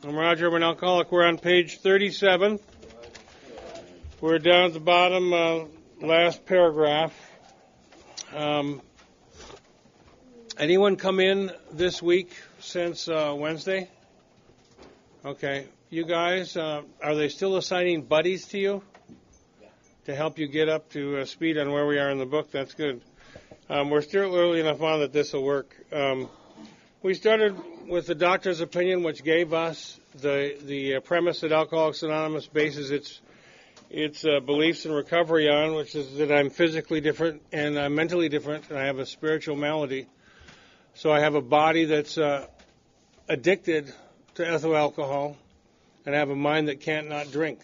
I'm Roger. I'm an alcoholic. We're on page 37. We're down at the bottom, last paragraph. Anyone come in this week since Wednesday? Okay. You guys, are they still assigning buddies to you to help you get up to speed on where we are in the book? That's good. We're still early enough on that this will work. We started with the doctor's opinion, which gave us the premise that Alcoholics Anonymous bases its beliefs in recovery on, which is that I'm physically different and I'm mentally different, and I have a spiritual malady. So I have a body that's addicted to ethyl alcohol, and I have a mind that can't not drink.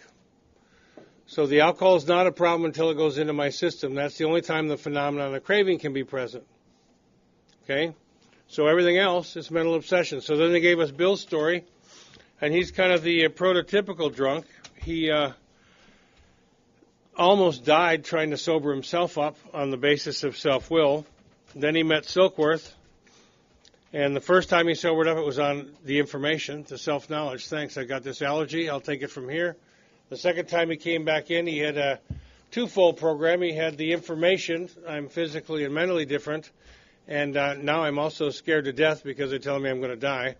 So the alcohol is not a problem until it goes into my system. That's the only time the phenomenon of craving can be present. Okay? So everything else is mental obsession. So then they gave us Bill's story, and he's kind of the prototypical drunk. He almost died trying to sober himself up on the basis of self-will. Then he met Silkworth, and the first time he sobered up, it was on the information, the self-knowledge. Thanks, I got this allergy. I'll take it from here. The second time he came back in, he had a twofold program. He had the information, I'm physically and mentally different, and now I'm also scared to death because they're telling me I'm going to die.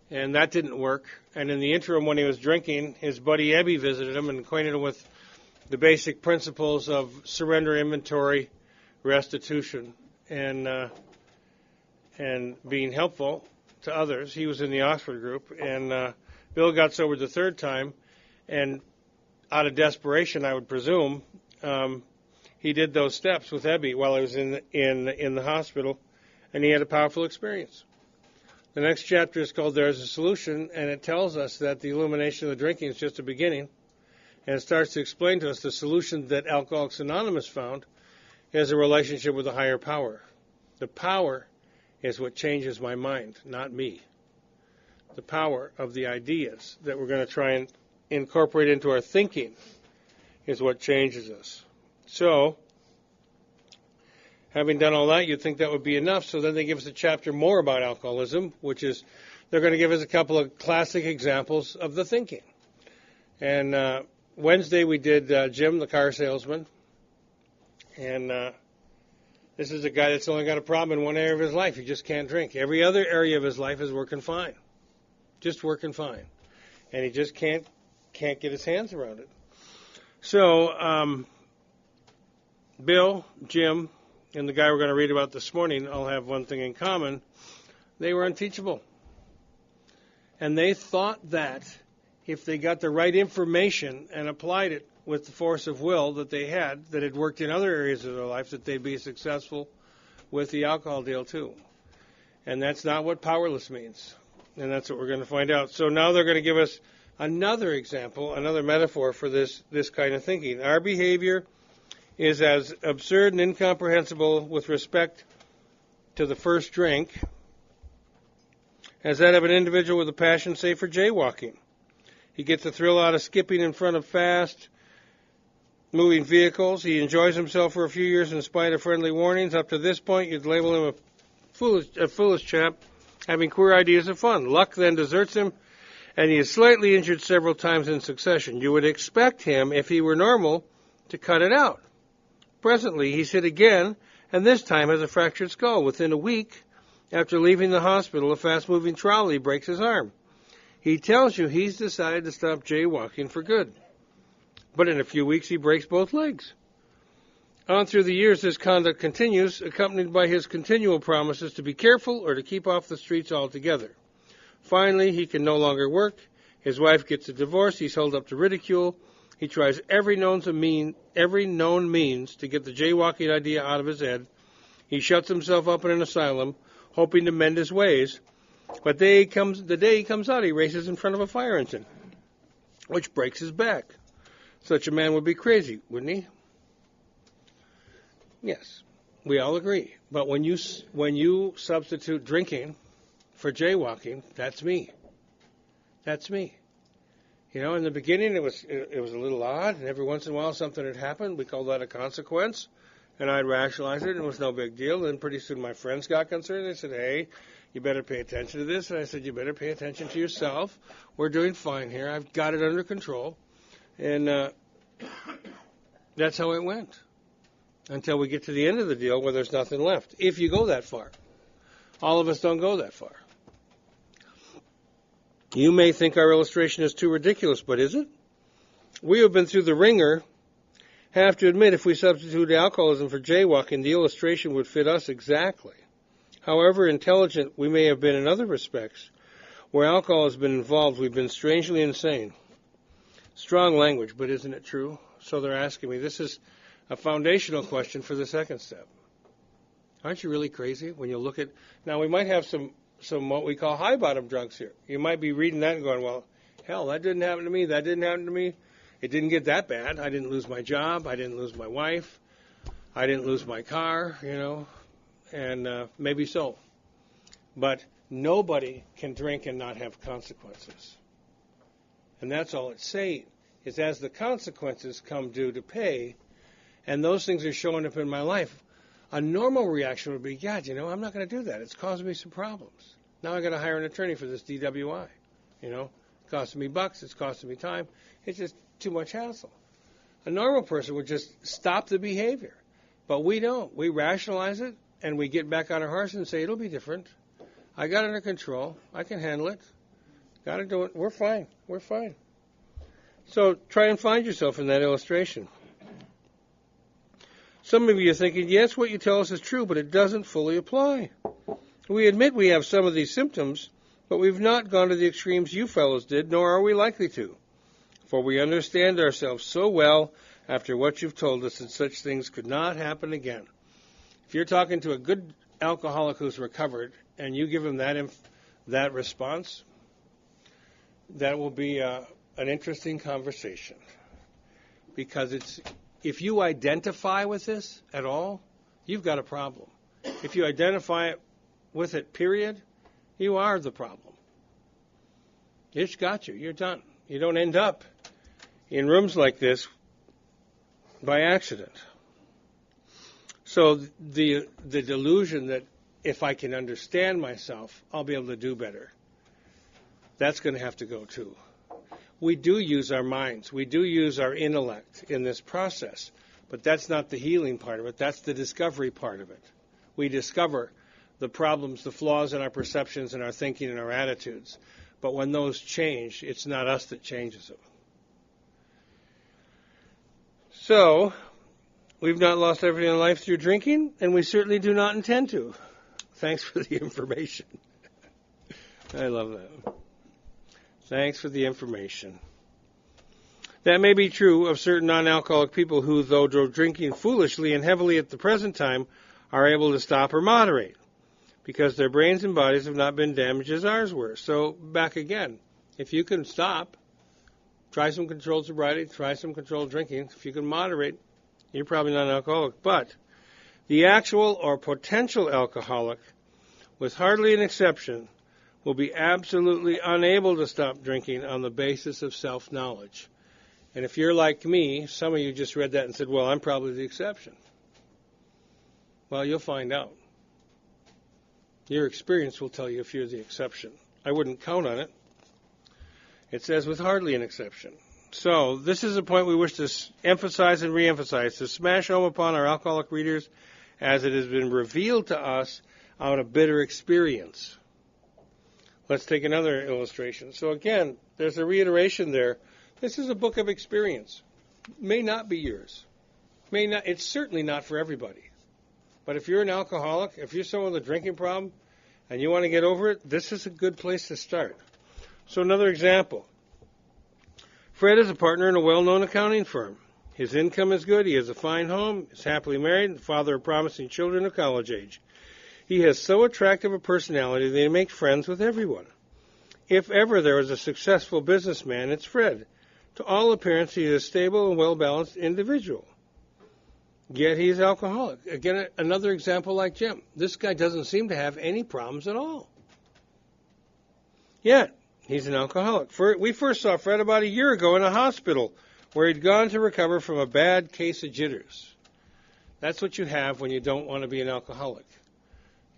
And that didn't work. And in the interim, when he was drinking, his buddy Ebby visited him and acquainted him with the basic principles of surrender, inventory, restitution, and being helpful to others. He was in the Oxford group, and Bill got sober the third time, and out of desperation, I would presume, he did those steps with Ebby while I was in the hospital, and he had a powerful experience. The next chapter is called There's a Solution, and it tells us that the illumination of the drinking is just a beginning, and it starts to explain to us the solution that Alcoholics Anonymous found is a relationship with a higher power. The power is what changes my mind, not me. The power of the ideas that we're going to try and incorporate into our thinking is what changes us. So, having done all that, you'd think that would be enough. So then they give us a chapter more about alcoholism, which is they're going to give us a couple of classic examples of the thinking. And Wednesday we did Jim, the car salesman. And this is a guy that's only got a problem in one area of his life. He just can't drink. Every other area of his life is working fine. Just working fine. And he just can't get his hands around it. So, Bill, Jim, and the guy we're going to read about this morning all have one thing in common. They were unteachable. And they thought that if they got the right information and applied it with the force of will that they had, that had worked in other areas of their life, that they'd be successful with the alcohol deal too. And that's not what powerless means. And that's what we're going to find out. So now they're going to give us another example, another metaphor for this kind of thinking. Our behavior is as absurd and incomprehensible with respect to the first drink as that of an individual with a passion, say, for jaywalking. He gets a thrill out of skipping in front of fast-moving vehicles. He enjoys himself for a few years in spite of friendly warnings. Up to this point, you'd label him a foolish chap having queer ideas of fun. Luck then deserts him, and he is slightly injured several times in succession. You would expect him, if he were normal, to cut it out. Presently, he's hit again, and this time has a fractured skull. Within a week, after leaving the hospital, a fast-moving trolley breaks his arm. He tells you he's decided to stop jaywalking for good. But in a few weeks, he breaks both legs. On through the years, this conduct continues, accompanied by his continual promises to be careful or to keep off the streets altogether. Finally, he can no longer work. His wife gets a divorce. He's held up to ridicule. He tries every known means to get the jaywalking idea out of his head. He shuts himself up in an asylum, hoping to mend his ways. But the day he comes out, he races in front of a fire engine, which breaks his back. Such a man would be crazy, wouldn't he? Yes, we all agree. But when you substitute drinking for jaywalking, that's me. That's me. You know, in the beginning it was a little odd, and every once in a while something had happened. We called that a consequence, and I'd rationalize it, and it was no big deal. Then pretty soon my friends got concerned. They said, hey, you better pay attention to this. And I said, you better pay attention to yourself. We're doing fine here. I've got it under control. And that's how it went until we get to the end of the deal where there's nothing left, if you go that far. All of us don't go that far. You may think our illustration is too ridiculous, but is it? We have been through the ringer. Have to admit, if we substitute alcoholism for jaywalking, the illustration would fit us exactly. However intelligent we may have been in other respects, where alcohol has been involved, we've been strangely insane. Strong language, but isn't it true? So they're asking me, this is a foundational question for the second step. Aren't you really crazy when you look at... Now, we might have some what we call high-bottom drugs here. You might be reading that and going, well, hell, that didn't happen to me, that didn't happen to me. It didn't get that bad. I didn't lose my job. I didn't lose my wife. I didn't lose my car, and maybe so. But nobody can drink and not have consequences. And that's all it's saying, is as the consequences come due to pay, and those things are showing up in my life, a normal reaction would be, God, I'm not going to do that. It's causing me some problems. Now I got to hire an attorney for this DWI. It's costing me bucks. It's costing me time. It's just too much hassle. A normal person would just stop the behavior. But we don't. We rationalize it, and we get back on our horse and say, it'll be different. I got it under control. I can handle it. Got to do it. We're fine. We're fine. So try and find yourself in that illustration. Some of you are thinking, yes, what you tell us is true, but it doesn't fully apply. We admit we have some of these symptoms, but we've not gone to the extremes you fellows did, nor are we likely to. For we understand ourselves so well after what you've told us that such things could not happen again. If you're talking to a good alcoholic who's recovered and you give him that response, that will be an interesting conversation. Because if you identify with this at all, you've got a problem. If you identify with it, period, you are the problem. It's got you. You're done. You don't end up in rooms like this by accident. So the delusion that if I can understand myself, I'll be able to do better, that's going to have to go too. We do use our minds. We do use our intellect in this process. But that's not the healing part of it. That's the discovery part of it. We discover the problems, the flaws in our perceptions and our thinking and our attitudes. But when those change, it's not us that changes them. So, we've not lost everything in life through drinking, and we certainly do not intend to. Thanks for the information. I love that. Thanks for the information. That may be true of certain non-alcoholic people who, though drinking foolishly and heavily at the present time, are able to stop or moderate, because their brains and bodies have not been damaged as ours were. So, back again, if you can stop, try some controlled sobriety, try some controlled drinking. If you can moderate, you're probably not an alcoholic. But the actual or potential alcoholic, with hardly an exception, will be absolutely unable to stop drinking on the basis of self-knowledge. And if you're like me, some of you just read that and said, well, I'm probably the exception. Well, you'll find out. Your experience will tell you if you're the exception. I wouldn't count on it. It says with hardly an exception. So this is a point we wish to emphasize and reemphasize, to smash home upon our alcoholic readers as it has been revealed to us out of bitter experience. Let's take another illustration. So again, there's a reiteration there. This is a book of experience. May not be yours. It's certainly not for everybody. But if you're an alcoholic, if you're someone with a drinking problem, and you want to get over it, this is a good place to start. So another example. Fred is a partner in a well-known accounting firm. His income is good. He has a fine home. He's happily married, the father of promising children of college age. He has so attractive a personality that he makes friends with everyone. If ever there was a successful businessman, it's Fred. To all appearance, he is a stable and well-balanced individual. Yet he's alcoholic. Again, another example like Jim. This guy doesn't seem to have any problems at all. Yet, he's an alcoholic. We first saw Fred about a year ago in a hospital where he'd gone to recover from a bad case of jitters. That's what you have when you don't want to be an alcoholic.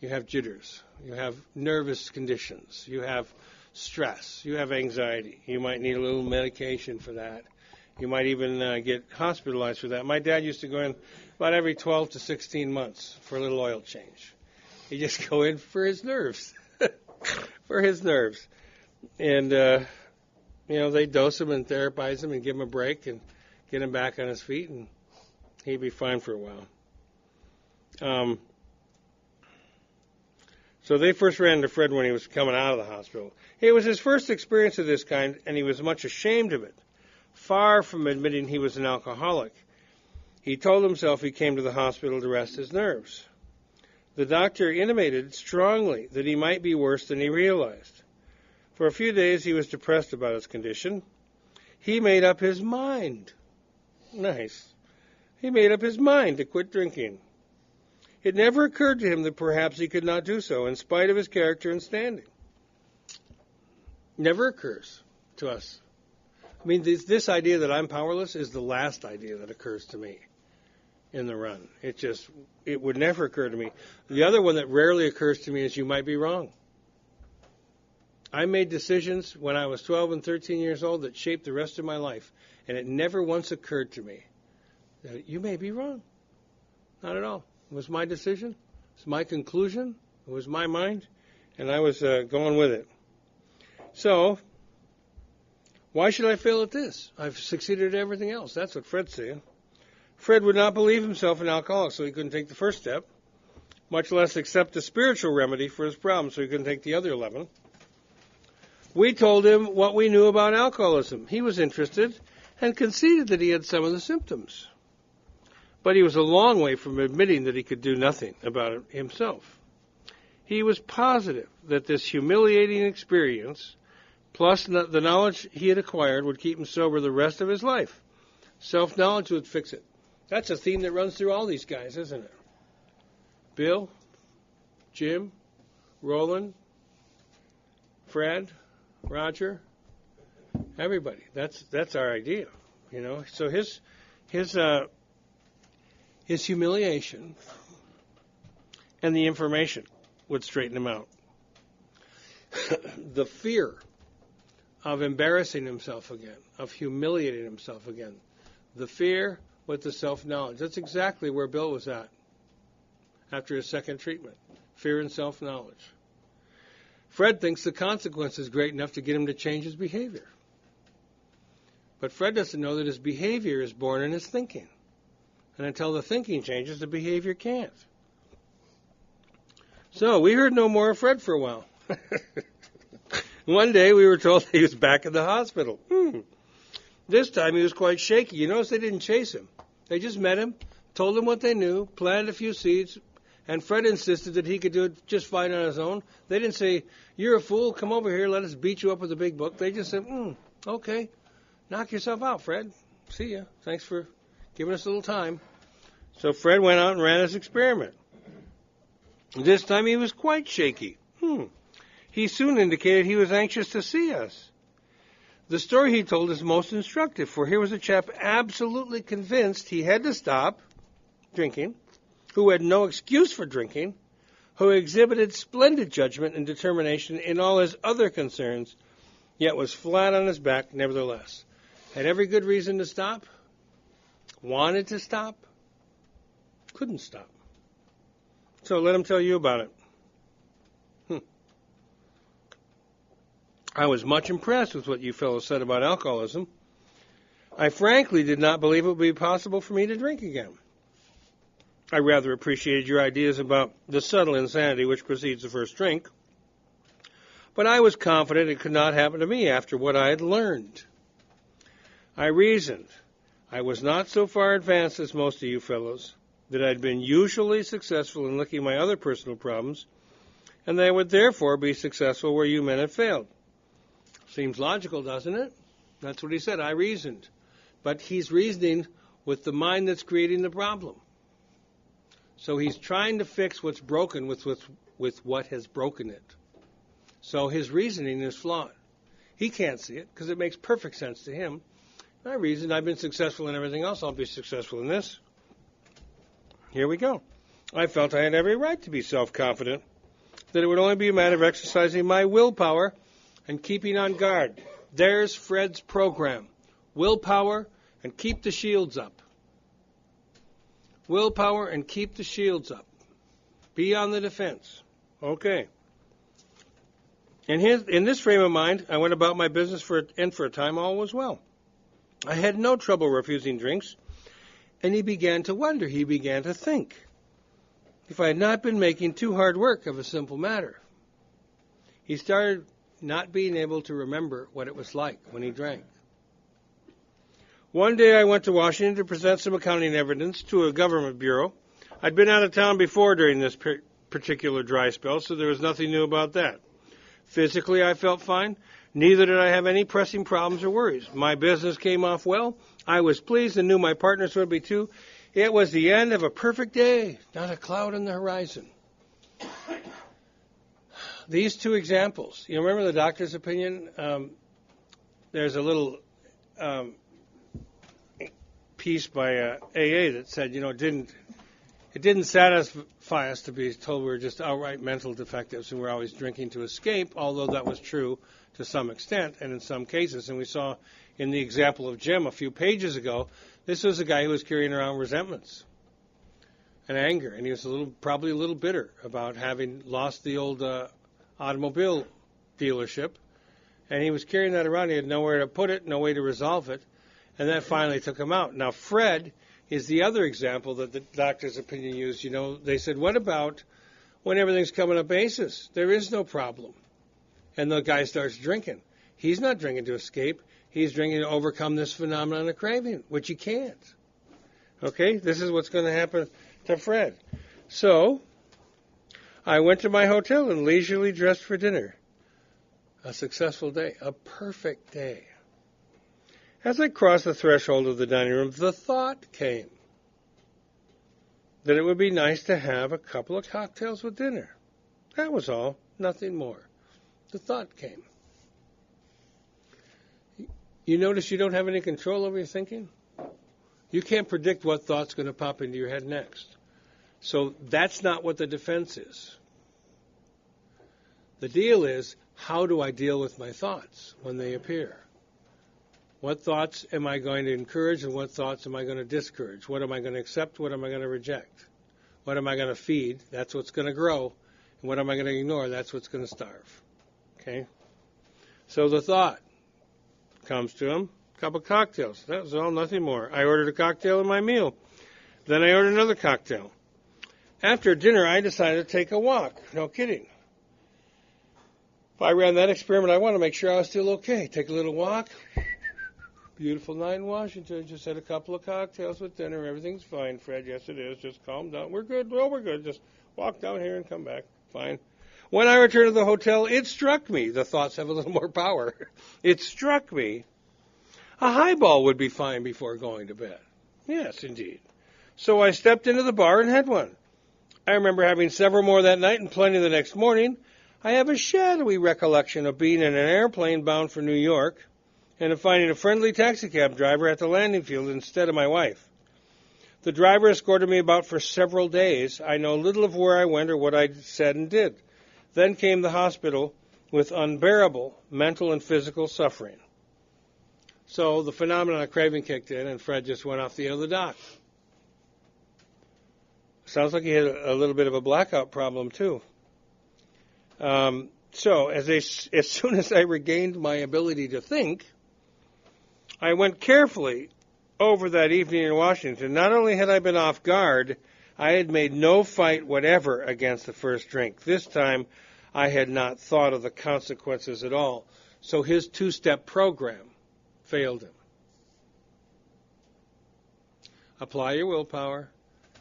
You have jitters. You have nervous conditions. You have stress. You have anxiety. You might need a little medication for that. You might even get hospitalized for that. My dad used to go in about every 12 to 16 months for a little oil change. He'd just go in for his nerves. For his nerves. And, they'd dose him and therapize him and give him a break and get him back on his feet, and he'd be fine for a while. So they first ran into Fred when he was coming out of the hospital. It was his first experience of this kind, and he was much ashamed of it. Far from admitting he was an alcoholic, he told himself he came to the hospital to rest his nerves. The doctor intimated strongly that he might be worse than he realized. For a few days he was depressed about his condition. He made up his mind. Nice. He made up his mind to quit drinking. It never occurred to him that perhaps he could not do so, in spite of his character and standing. Never occurs to us. I mean, this idea that I'm powerless is the last idea that occurs to me in the run. It would never occur to me. The other one that rarely occurs to me is you might be wrong. I made decisions when I was 12 and 13 years old that shaped the rest of my life, and it never once occurred to me that you may be wrong. Not at all. It was my decision. It was my conclusion. It was my mind, and I was going with it. So, why should I fail at this? I've succeeded at everything else. That's what Fred's saying. Fred would not believe himself an alcoholic, so he couldn't take the first step, much less accept a spiritual remedy for his problem, so he couldn't take the other 11. We told him what we knew about alcoholism. He was interested and conceded that he had some of the symptoms. But he was a long way from admitting that he could do nothing about it himself. He was positive that this humiliating experience, plus the knowledge he had acquired, would keep him sober the rest of his life. Self-knowledge would fix it. That's a theme that runs through all these guys, isn't it? Bill, Jim, Roland, Fred, Roger, everybody. That's our idea, So his humiliation and the information would straighten him out. The fear of embarrassing himself again, of humiliating himself again, the fear with the self-knowledge. That's exactly where Bill was at after his second treatment, fear and self-knowledge. Fred thinks the consequence is great enough to get him to change his behavior. But Fred doesn't know that his behavior is born in his thinking. And until the thinking changes, the behavior can't. So we heard no more of Fred for a while. One day we were told he was back in the hospital. This time he was quite shaky. You notice they didn't chase him. They just met him, told him what they knew, planted a few seeds, and Fred insisted that he could do it just fine on his own. They didn't say, "You're a fool, come over here, let us beat you up with a big book." They just said, "Okay, knock yourself out, Fred. See ya. Thanks for giving us a little time." So Fred went out and ran his experiment. This time he was quite shaky. He soon indicated he was anxious to see us. The story he told is most instructive, for here was a chap absolutely convinced he had to stop drinking, who had no excuse for drinking, who exhibited splendid judgment and determination in all his other concerns, yet was flat on his back nevertheless. Had every good reason to stop, wanted to stop, couldn't stop. So let him tell you about it. I was much impressed with what you fellows said about alcoholism. I frankly did not believe it would be possible for me to drink again. I rather appreciated your ideas about the subtle insanity which precedes the first drink, but I was confident it could not happen to me after what I had learned. I reasoned I was not so far advanced as most of you fellows, that I had been usually successful in licking my other personal problems, and that I would therefore be successful where you men had failed. Seems logical, doesn't it? That's what he said. I reasoned. But he's reasoning with the mind that's creating the problem. So he's trying to fix what's broken with what has broken it. So his reasoning is flawed. He can't see it because it makes perfect sense to him. I reasoned I've been successful in everything else. I'll be successful in this. Here we go. I felt I had every right to be self-confident that it would only be a matter of exercising my willpower and keeping on guard. There's Fred's program. Willpower and keep the shields up. Willpower and keep the shields up. Be on the defense. Okay. And in this frame of mind, I went about my business and for a time all was well. I had no trouble refusing drinks, and he began to wonder, he began to think, if I had not been making too hard work of a simple matter. He started not being able to remember what it was like when he drank. One day I went to Washington to present some accounting evidence to a government bureau. I'd been out of town before during this particular dry spell, so there was nothing new about that. Physically, I felt fine. Neither did I have any pressing problems or worries. My business came off well. I was pleased and knew my partners would be too. It was the end of a perfect day, not a cloud on the horizon. These two examples, you remember the doctor's opinion? There's a little piece by AA that said, it didn't satisfy us to be told we were just outright mental defectives and we're always drinking to escape, although that was true to some extent and in some cases. And we saw in the example of Jim a few pages ago, this was a guy who was carrying around resentments and anger, and he was probably a little bitter about having lost the old automobile dealership, and he was carrying that around. He had nowhere to put it, no way to resolve it, and that finally took him out. Now, Fred is the other example that the doctor's opinion used. They said, what about when everything's coming up aces? There is no problem. And the guy starts drinking. He's not drinking to escape. He's drinking to overcome this phenomenon of craving, which he can't. Okay? This is what's going to happen to Fred. So, I went to my hotel and leisurely dressed for dinner. A successful day. A perfect day. As I crossed the threshold of the dining room, the thought came that it would be nice to have a couple of cocktails with dinner. That was all. Nothing more. The thought came. You notice you don't have any control over your thinking? You can't predict what thought's going to pop into your head next. So that's not what the defense is. The deal is, how do I deal with my thoughts when they appear? What thoughts am I going to encourage and what thoughts am I going to discourage? What am I going to accept? What am I going to reject? What am I going to feed? That's what's going to grow. And what am I going to ignore? That's what's going to starve. Okay? So the thought comes to him, a couple of cocktails. That was all, nothing more. I ordered a cocktail in my meal. Then I ordered another cocktail. After dinner, I decided to take a walk. No kidding. If I ran that experiment, I want to make sure I was still okay. Take a little walk. Beautiful night in Washington. Just had a couple of cocktails with dinner. Everything's fine, Fred. Yes, it is. Just calm down. We're good. Well, we're good. Just walk down here and come back. Fine. When I returned to the hotel, it struck me. The thoughts have a little more power. It struck me. A highball would be fine before going to bed. Yes, indeed. So I stepped into the bar and had one. I remember having several more that night and plenty the next morning. I have a shadowy recollection of being in an airplane bound for New York and of finding a friendly taxicab driver at the landing field instead of my wife. The driver escorted me about for several days. I know little of where I went or what I said and did. Then came the hospital with unbearable mental and physical suffering. So the phenomenon of craving kicked in, and Fred just went off the end of the dock. Sounds like he had a little bit of a blackout problem, too. So as soon as I regained my ability to think, I went carefully over that evening in Washington. Not only had I been off guard, I had made no fight whatever against the first drink. This time, I had not thought of the consequences at all. So his two-step program failed him. Apply your willpower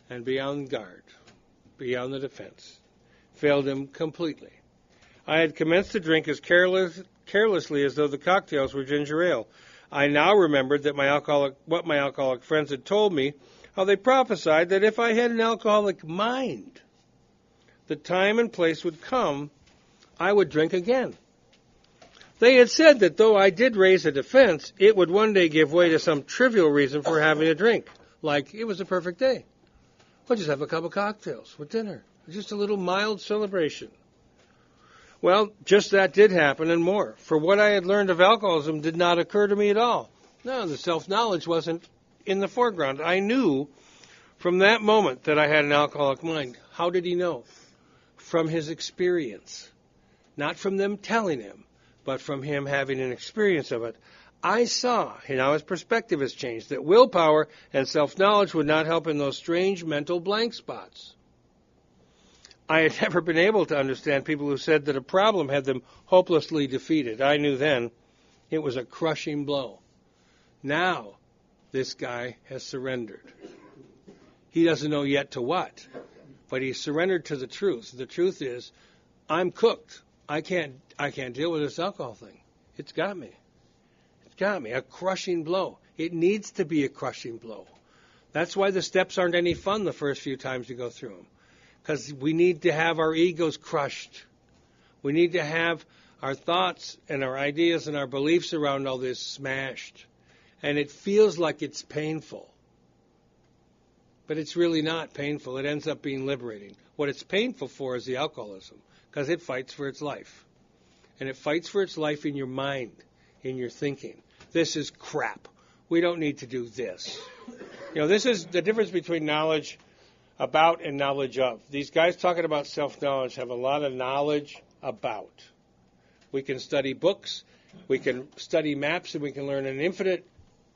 and be on guard. Be on the defense. Failed him completely. I had commenced to drink as carelessly as though the cocktails were ginger ale. I now remembered that what my alcoholic friends had told me, how they prophesied that if I had an alcoholic mind, the time and place would come, I would drink again. They had said that though I did raise a defense, it would one day give way to some trivial reason for having a drink, like it was a perfect day. We'll just have a couple cocktails with dinner, just a little mild celebration. Well, just that did happen and more. For what I had learned of alcoholism did not occur to me at all. No, the self-knowledge wasn't in the foreground. I knew from that moment that I had an alcoholic mind. How did he know? From his experience. Not from them telling him, but from him having an experience of it. I saw, and now his perspective has changed, that willpower and self-knowledge would not help in those strange mental blank spots. I had never been able to understand people who said that a problem had them hopelessly defeated. I knew then it was a crushing blow. Now, this guy has surrendered. He doesn't know yet to what, but he's surrendered to the truth. The truth is, I'm cooked. I can't deal with this alcohol thing. It's got me. It's got me. A crushing blow. It needs to be a crushing blow. That's why the steps aren't any fun the first few times you go through them. Because we need to have our egos crushed. We need to have our thoughts and our ideas and our beliefs around all this smashed. And it feels like it's painful. But it's really not painful. It ends up being liberating. What it's painful for is the alcoholism, because it fights for its life. And it fights for its life in your mind, in your thinking. This is crap. We don't need to do this. This is the difference between knowledge about and knowledge of. These guys talking about self-knowledge have a lot of knowledge about. We can study books, we can study maps, and we can learn an infinite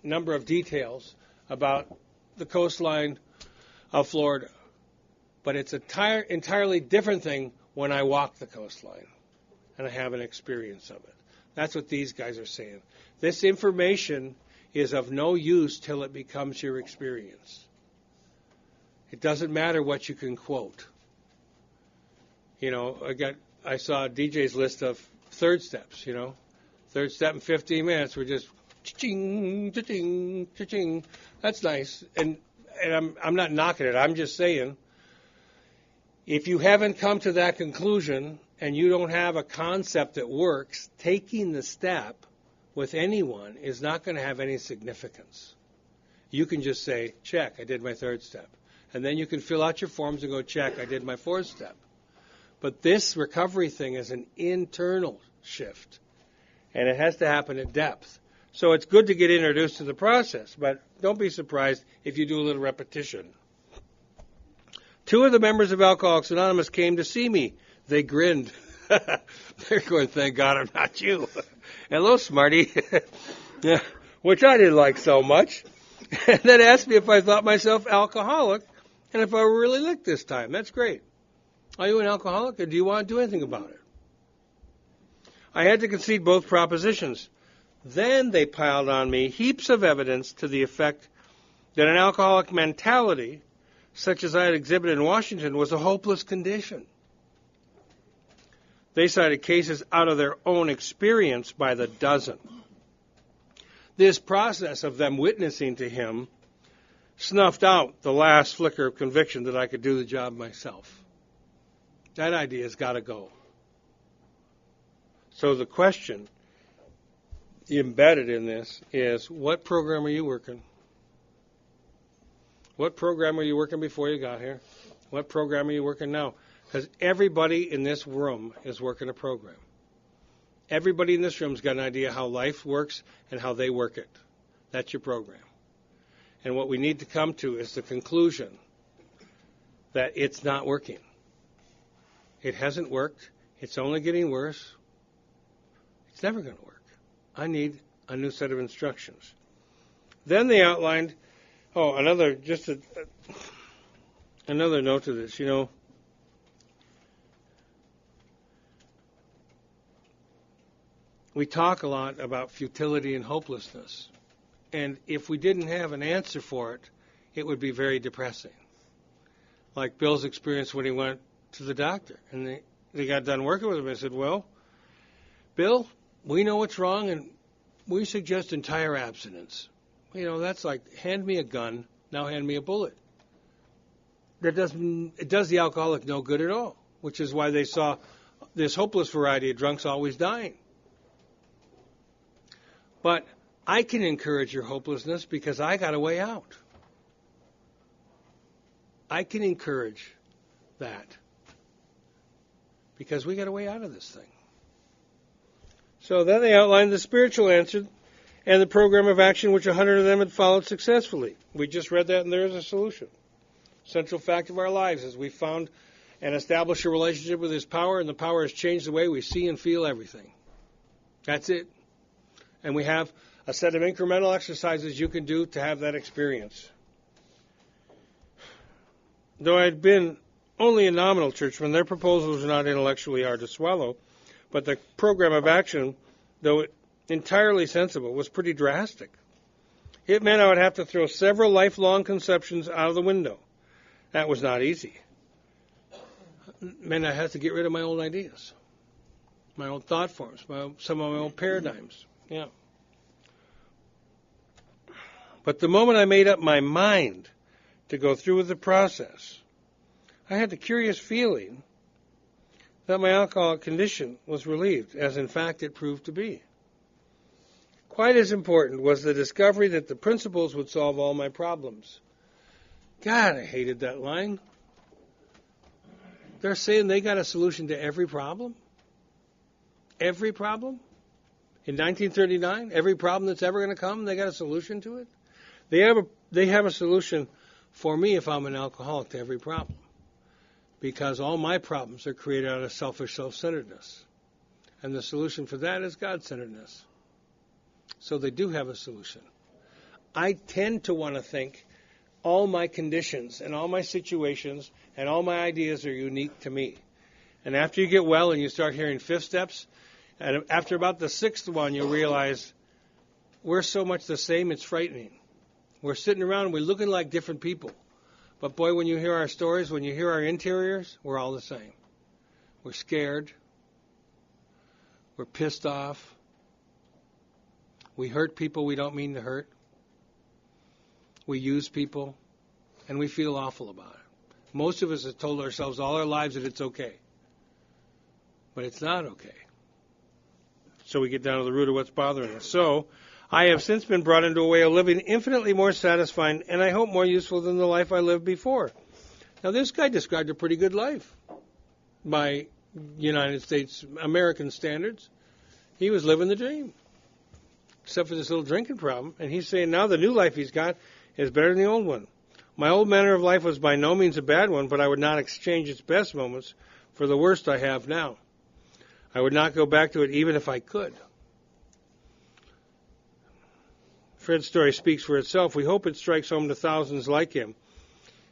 number of details about the coastline of Florida. But it's an entirely different thing when I walk the coastline and I have an experience of it. That's what these guys are saying. This information is of no use till it becomes your experience. It doesn't matter what you can quote. I saw DJ's list of third steps, Third step in 15 minutes, we're just cha-ching, cha-ching, cha-ching. That's nice. And I'm not knocking it. I'm just saying, if you haven't come to that conclusion and you don't have a concept that works, taking the step with anyone is not going to have any significance. You can just say, check, I did my third step. And then you can fill out your forms and go, check, I did my fourth step. But this recovery thing is an internal shift, and it has to happen at depth. So it's good to get introduced to the process, but don't be surprised if you do a little repetition. 2 of the members of Alcoholics Anonymous came to see me. They grinned. They're going, thank God I'm not you. Hello, smarty. Yeah, which I didn't like so much. And then asked me if I thought myself alcoholic and if I were really licked this time. That's great. Are you an alcoholic, or do you want to do anything about it? I had to concede both propositions. Then they piled on me heaps of evidence to the effect that an alcoholic mentality, such as I had exhibited in Washington, was a hopeless condition. They cited cases out of their own experience by the dozen. This process of them witnessing to him snuffed out the last flicker of conviction that I could do the job myself. That idea's got to go. So the question embedded in this is, what program are you working? What program were you working before you got here? What program are you working now? Because everybody in this room is working a program. Everybody in this room has got an idea how life works and how they work it. That's your program. And what we need to come to is the conclusion that it's not working. It hasn't worked. It's only getting worse. It's never going to work. I need a new set of instructions. Then they outlined, another note to this, we talk a lot about futility and hopelessness. And if we didn't have an answer for it, it would be very depressing. Like Bill's experience when he went to the doctor. And they got done working with him and said, well, Bill, we know what's wrong and we suggest entire abstinence. That's like, hand me a gun, now hand me a bullet. It does the alcoholic no good at all, which is why they saw this hopeless variety of drunks always dying. But I can encourage your hopelessness because I got a way out. I can encourage that because we got a way out of this thing. So then they outlined the spiritual answer and the program of action which 100 of them had followed successfully. We just read that, and there is a solution. Central fact of our lives is we found and established a relationship with His power, and the power has changed the way we see and feel everything. That's it. And we have a set of incremental exercises you can do to have that experience. Though I had been only a nominal churchman, their proposals were not intellectually hard to swallow, but the program of action, though entirely sensible, was pretty drastic. It meant I would have to throw several lifelong conceptions out of the window. That was not easy. It meant I had to get rid of my old ideas, my old thought forms, some of my old paradigms. Yeah. But the moment I made up my mind to go through with the process, I had the curious feeling that my alcoholic condition was relieved, as in fact it proved to be. Quite as important was the discovery that the principles would solve all my problems. God, I hated that line. They're saying they got a solution to every problem? Every problem? In 1939, every problem that's ever going to come, they got a solution to it? They have a solution for me if I'm an alcoholic to every problem. Because all my problems are created out of selfish self-centeredness. And the solution for that is God-centeredness. So they do have a solution. I tend to want to think all my conditions and all my situations and all my ideas are unique to me. And after you get well and you start hearing fifth steps, and after about the sixth one, you'll realize we're so much the same, it's frightening. We're sitting around and we're looking like different people. But boy, when you hear our stories, when you hear our interiors, we're all the same. We're scared. We're pissed off. We hurt people we don't mean to hurt. We use people. And we feel awful about it. Most of us have told ourselves all our lives that it's okay. But it's not okay. So we get down to the root of what's bothering us. So I have since been brought into a way of living infinitely more satisfying and I hope more useful than the life I lived before. Now this guy described a pretty good life by United States American standards. He was living the dream. Except for this little drinking problem. And he's saying now the new life he's got is better than the old one. My old manner of life was by no means a bad one, but I would not exchange its best moments for the worst I have now. I would not go back to it even if I could. Fred's story speaks for itself. We hope it strikes home to thousands like him.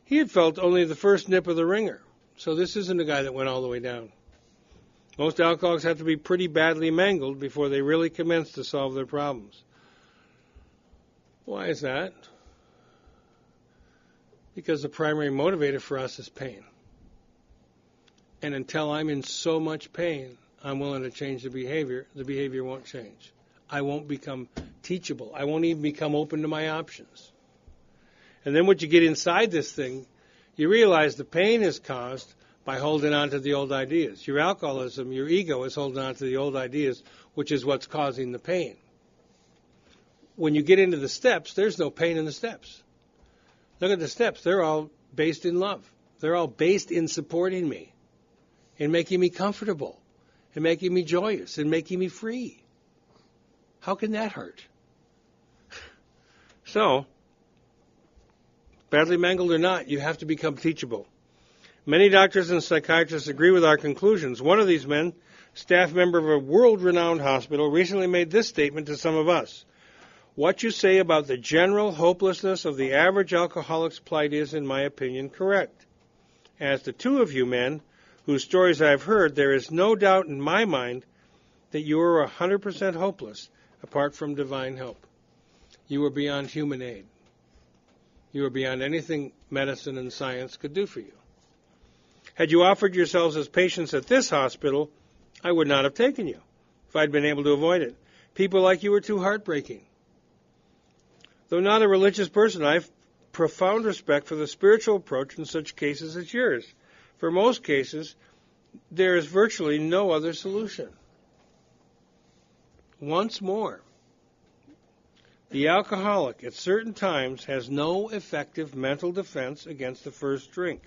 He had felt only the first nip of the ringer, so this isn't a guy that went all the way down. Most alcoholics have to be pretty badly mangled before they really commence to solve their problems. Why is that? Because the primary motivator for us is pain. And until I'm in so much pain, I'm willing to change the behavior won't change. I won't become teachable. I won't even become open to my options. And then once you get inside this thing, you realize the pain is caused by holding on to the old ideas. Your alcoholism, your ego is holding on to the old ideas, which is what's causing the pain. When you get into the steps, there's no pain in the steps. Look at the steps. They're all based in love. They're all based in supporting me, in making me comfortable, in making me joyous, in making me free. How can that hurt? So, badly mangled or not, you have to become teachable. Many doctors and psychiatrists agree with our conclusions. One of these men, staff member of a world-renowned hospital, recently made this statement to some of us. What you say about the general hopelessness of the average alcoholic's plight is, in my opinion, correct. As the two of you men, whose stories I have heard, there is no doubt in my mind that you are 100% hopeless apart from divine help. You are beyond human aid. You are beyond anything medicine and science could do for you. Had you offered yourselves as patients at this hospital, I would not have taken you if I'd been able to avoid it. People like you are too heartbreaking. Though not a religious person, I have profound respect for the spiritual approach in such cases as yours. For most cases, there is virtually no other solution. Once more, the alcoholic at certain times has no effective mental defense against the first drink.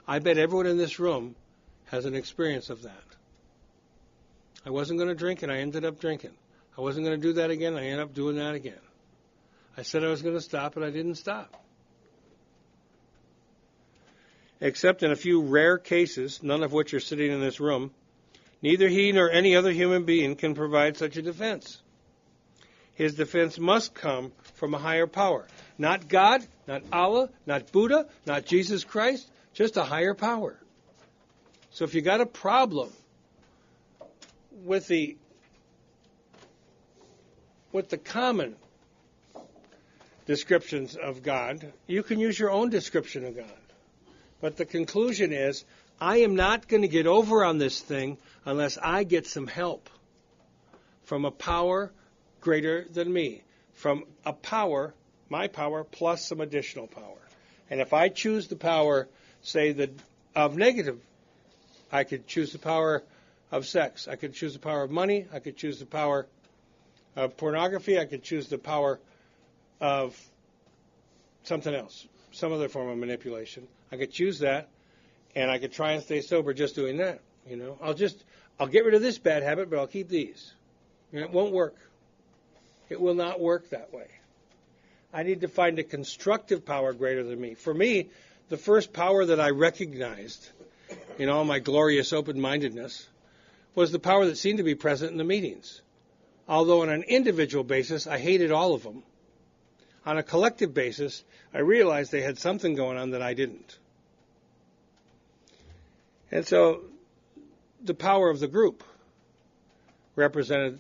I bet everyone in this room has an experience of that. I wasn't going to drink, and I ended up drinking. I wasn't going to do that again. I ended up doing that again. I said I was going to stop, and I didn't stop. Except in a few rare cases, none of which are sitting in this room, neither he nor any other human being can provide such a defense. His defense must come from a higher power. Not God, not Allah, not Buddha, not Jesus Christ, just a higher power. So if you got a problem with the common descriptions of God, you can use your own description of God. But the conclusion is, I am not going to get over on this thing unless I get some help from a power greater than me, from a power, my power, plus some additional power. And if I choose the power, say, of negative, I could choose the power of sex. I could choose the power of money. I could choose the power of pornography. I could choose the power of something else, some other form of manipulation. I could choose that, and I could try and stay sober just doing that. You know, I'll get rid of this bad habit, but I'll keep these. You know, it won't work. It will not work that way. I need to find a constructive power greater than me. For me, the first power that I recognized in all my glorious open-mindedness was the power that seemed to be present in the meetings. Although on an individual basis, I hated all of them. On a collective basis, I realized they had something going on that I didn't. And so the power of the group represented,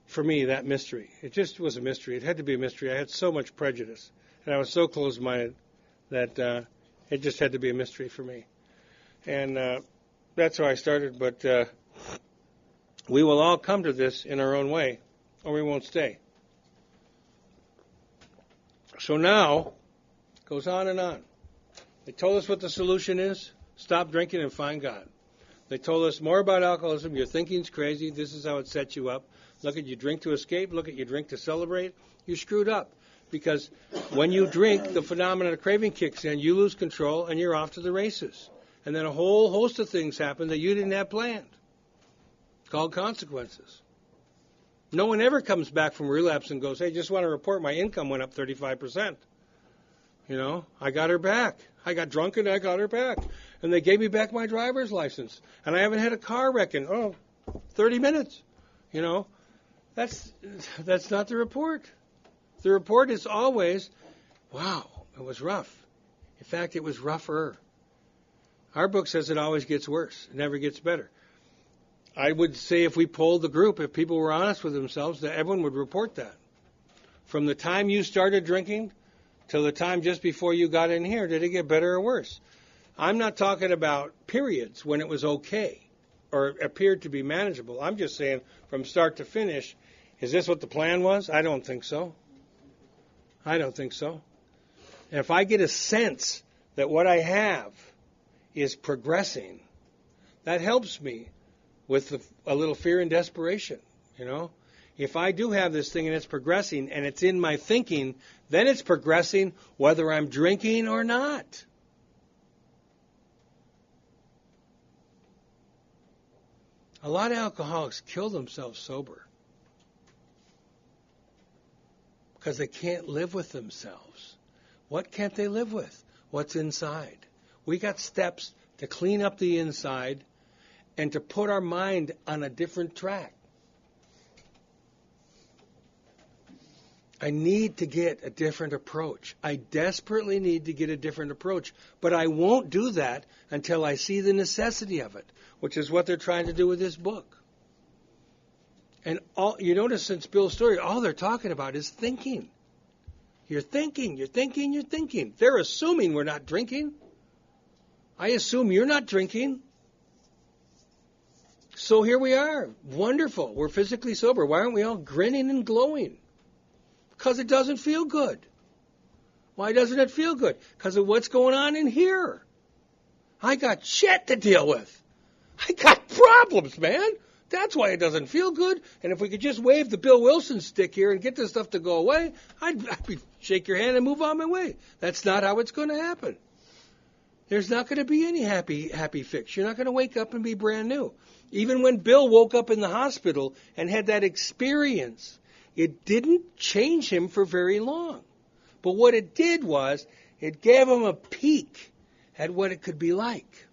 for me, that mystery. It just was a mystery. It had to be a mystery. I had so much prejudice, and I was so closed-minded that it just had to be a mystery for me. And that's how I started, but we will all come to this in our own way, or we won't stay. So now, it goes on and on. They told us what the solution is. Stop drinking and find God. They told us more about alcoholism. Your thinking's crazy. This is how it sets you up. Look at you drink to escape. Look at you drink to celebrate. You're screwed up. Because when you drink, the phenomenon of craving kicks in. You lose control, and you're off to the races. And then a whole host of things happen that you didn't have planned. Called consequences. No one ever comes back from relapse and goes, hey, just want to report my income went up 35%. You know, I got her back. I got drunk and I got her back. And they gave me back my driver's license. And I haven't had a car wreck in, 30 minutes. You know, that's not the report. The report is always, wow, it was rough. In fact, it was rougher. Our book says it always gets worse. It never gets better. I would say if we polled the group, if people were honest with themselves, that everyone would report that. From the time you started drinking till the time just before you got in here, did it get better or worse? I'm not talking about periods when it was okay or appeared to be manageable. I'm just saying from start to finish, is this what the plan was? I don't think so. I don't think so. And if I get a sense that what I have is progressing, that helps me with a little fear and desperation, you know. If I do have this thing and it's progressing and it's in my thinking, then it's progressing whether I'm drinking or not. A lot of alcoholics kill themselves sober because they can't live with themselves. What can't they live with? What's inside. We got steps to clean up the inside and to put our mind on a different track. I need to get a different approach. I desperately need to get a different approach. But I won't do that until I see the necessity of it, which is what they're trying to do with this book. And you notice since Bill's story, all they're talking about is thinking. You're thinking, you're thinking, you're thinking. They're assuming we're not drinking. I assume you're not drinking. So here we are. Wonderful. We're physically sober. Why aren't we all grinning and glowing? Because it doesn't feel good. Why doesn't it feel good? Because of what's going on in here. I got shit to deal with. I got problems, man. That's why it doesn't feel good. And if we could just wave the Bill Wilson stick here and get this stuff to go away, I'd shake your hand and move on my way. That's not how it's going to happen. there's not going to be any happy fix. You're not going to wake up and be brand new. Even when Bill woke up in the hospital and had that experience, it didn't change him for very long. But what it did was, it gave him a peek at what it could be like.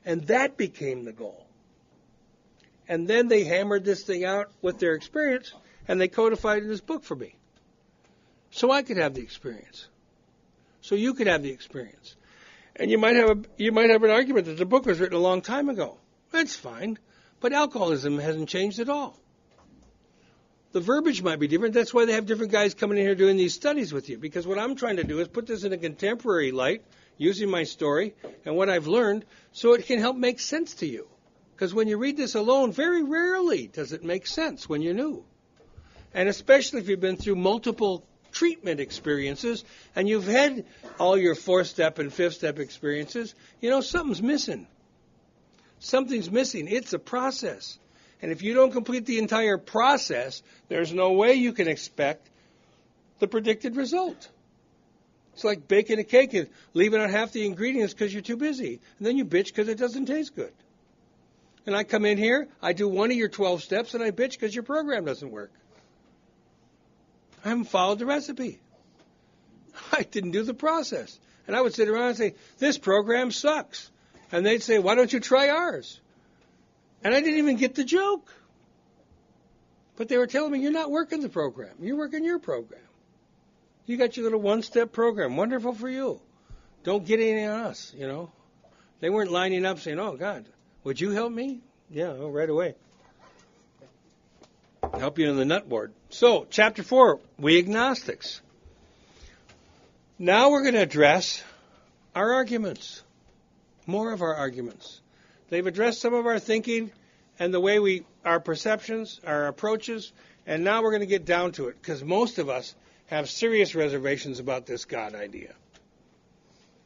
And that became the goal. And then they hammered this thing out with their experience, and they codified it in this book for me. So I could have the experience. So you could have the experience. And you might have an argument that the book was written a long time ago. That's fine. But alcoholism hasn't changed at all. The verbiage might be different. That's why they have different guys coming in here doing these studies with you. Because what I'm trying to do is put this in a contemporary light, using my story and what I've learned, so it can help make sense to you. Because when you read this alone, very rarely does it make sense when you're new. And especially if you've been through multiple treatment experiences and you've had all your 4-step and 5th-step experiences, something's missing. Something's missing. It's a process. And if you don't complete the entire process, there's no way you can expect the predicted result. It's like baking a cake and leaving out half the ingredients because you're too busy. And then you bitch because it doesn't taste good. And I come in here, I do one of your 12 steps, and I bitch because your program doesn't work. I haven't followed the recipe. I didn't do the process. And I would sit around and say, this program sucks. And they'd say, why don't you try ours? And I didn't even get the joke. But they were telling me, you're not working the program. You're working your program. You got your little 1-step program. Wonderful for you. Don't get any on us, They weren't lining up saying, oh, God, would you help me? Yeah, right away. Help you in the nut board. So, chapter 4, we agnostics. Now we're going to address our arguments. More of our arguments. They've addressed some of our thinking and the way our perceptions, our approaches, and now we're going to get down to it, because most of us have serious reservations about this God idea.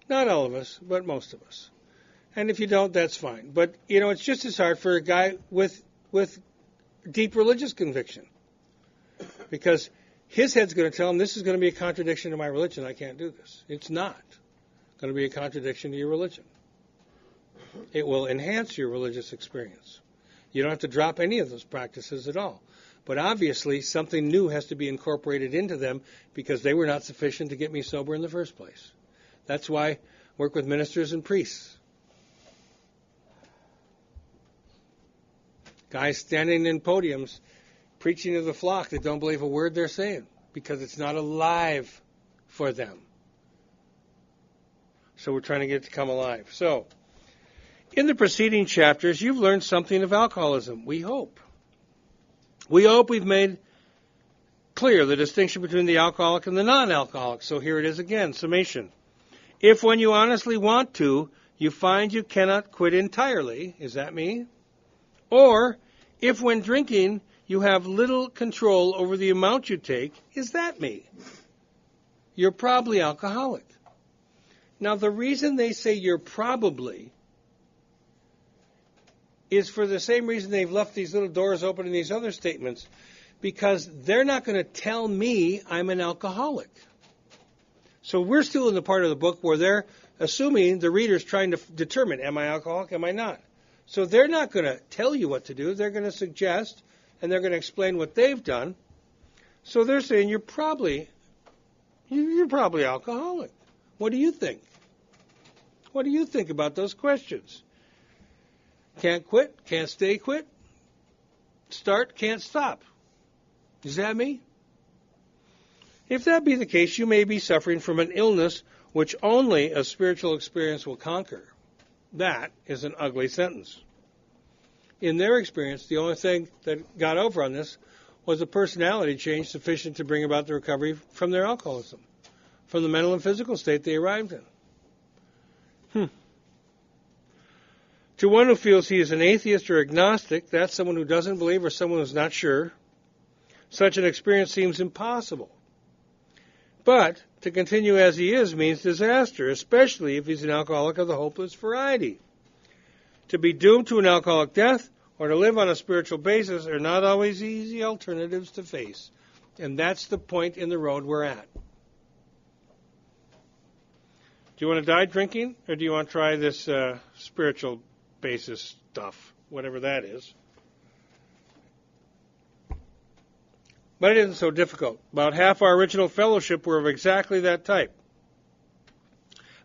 Not all of us, but most of us. And if you don't, that's fine. But, it's just as hard for a guy with deep religious conviction, because his head's going to tell him this is going to be a contradiction to my religion. I can't do this. It's not going to be a contradiction to your religion. It will enhance your religious experience. You don't have to drop any of those practices at all. But obviously, something new has to be incorporated into them because they were not sufficient to get me sober in the first place. That's why I work with ministers and priests. Guys standing in podiums preaching to the flock that don't believe a word they're saying because it's not alive for them. So we're trying to get it to come alive. So, in the preceding chapters, you've learned something of alcoholism, we hope. We hope we've made clear the distinction between the alcoholic and the non-alcoholic. So here it is again, summation. If when you honestly want to, you find you cannot quit entirely, is that me? Or if when drinking, you have little control over the amount you take, is that me? You're probably alcoholic. Now, the reason they say you're probably is for the same reason they've left these little doors open in these other statements, because they're not going to tell me I'm an alcoholic. So we're still in the part of the book where they're assuming the reader's trying to determine, am I alcoholic, am I not? So they're not going to tell you what to do. They're going to suggest, and they're going to explain what they've done. So they're saying you're probably alcoholic. What do you think? What do you think about those questions? Can't quit, can't stay quit. Start, can't stop. Is that me? If that be the case, you may be suffering from an illness which only a spiritual experience will conquer. That is an ugly sentence. In their experience, the only thing that got over on this was a personality change sufficient to bring about the recovery from their alcoholism, from the mental and physical state they arrived in. To one who feels he is an atheist or agnostic, that's someone who doesn't believe or someone who's not sure, such an experience seems impossible. But to continue as he is means disaster, especially if he's an alcoholic of the hopeless variety. To be doomed to an alcoholic death or to live on a spiritual basis are not always easy alternatives to face. And that's the point in the road we're at. Do you want to die drinking, or do you want to try this spiritual basis stuff, whatever that is? But it isn't so difficult. About half our original fellowship were of exactly that type.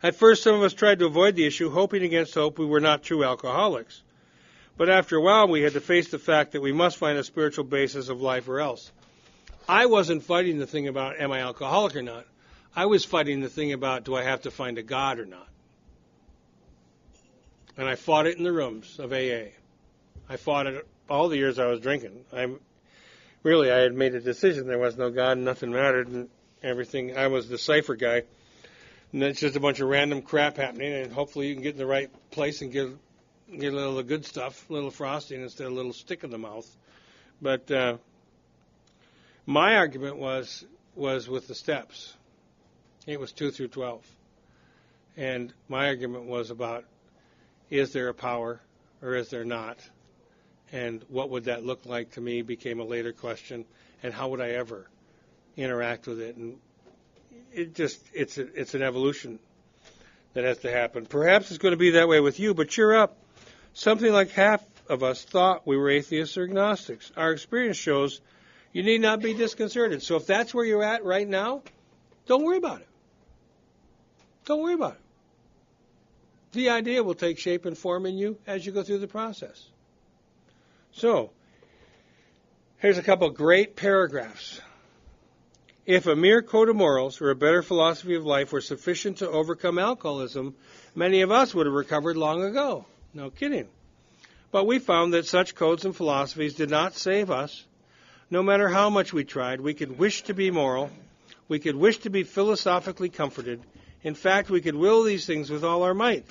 At first, some of us tried to avoid the issue, hoping against hope we were not true alcoholics. But after a while, we had to face the fact that we must find a spiritual basis of life or else. I wasn't fighting the thing about am I alcoholic or not. I was fighting the thing about do I have to find a God or not. And I fought it in the rooms of AA. I fought it all the years I was drinking. I had made a decision. There was no God, and nothing mattered, and everything. I was the cipher guy. And it's just a bunch of random crap happening, and hopefully you can get in the right place and get a little of the good stuff, a little frosting instead of a little stick in the mouth. But my argument was with the steps. It was 2 through 12. And my argument was about, is there a power or is there not? And what would that look like to me became a later question. And how would I ever interact with it? And it's an evolution that has to happen. Perhaps it's going to be that way with you, but cheer up. Something like half of us thought we were atheists or agnostics. Our experience shows you need not be disconcerted. So if that's where you're at right now, don't worry about it. Don't worry about it. The idea will take shape and form in you as you go through the process. So, here's a couple great paragraphs. If a mere code of morals or a better philosophy of life were sufficient to overcome alcoholism, many of us would have recovered long ago. No kidding. But we found that such codes and philosophies did not save us. No matter how much we tried, we could wish to be moral. We could wish to be philosophically comforted. In fact, we could will these things with all our might.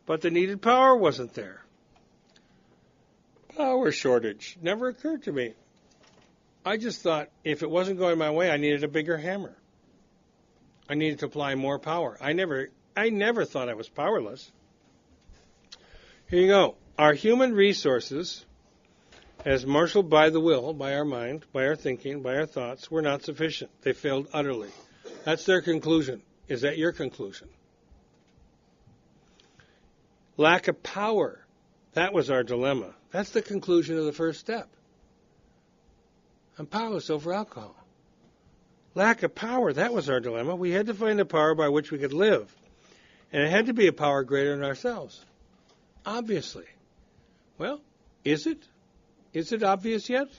But the needed power wasn't there. Power shortage never occurred to me. I just thought if it wasn't going my way, I needed a bigger hammer. I needed to apply more power. I never thought I was powerless. Here you go. Our human resources, as marshaled by the will, by our mind, by our thinking, by our thoughts, were not sufficient. They failed utterly. That's their conclusion. Is that your conclusion? Lack of power. That was our dilemma. That's the conclusion of the first step. I'm powerless over alcohol. Lack of power. That was our dilemma. We had to find a power by which we could live. And it had to be a power greater than ourselves. Obviously. Well, is it? Is it obvious yet?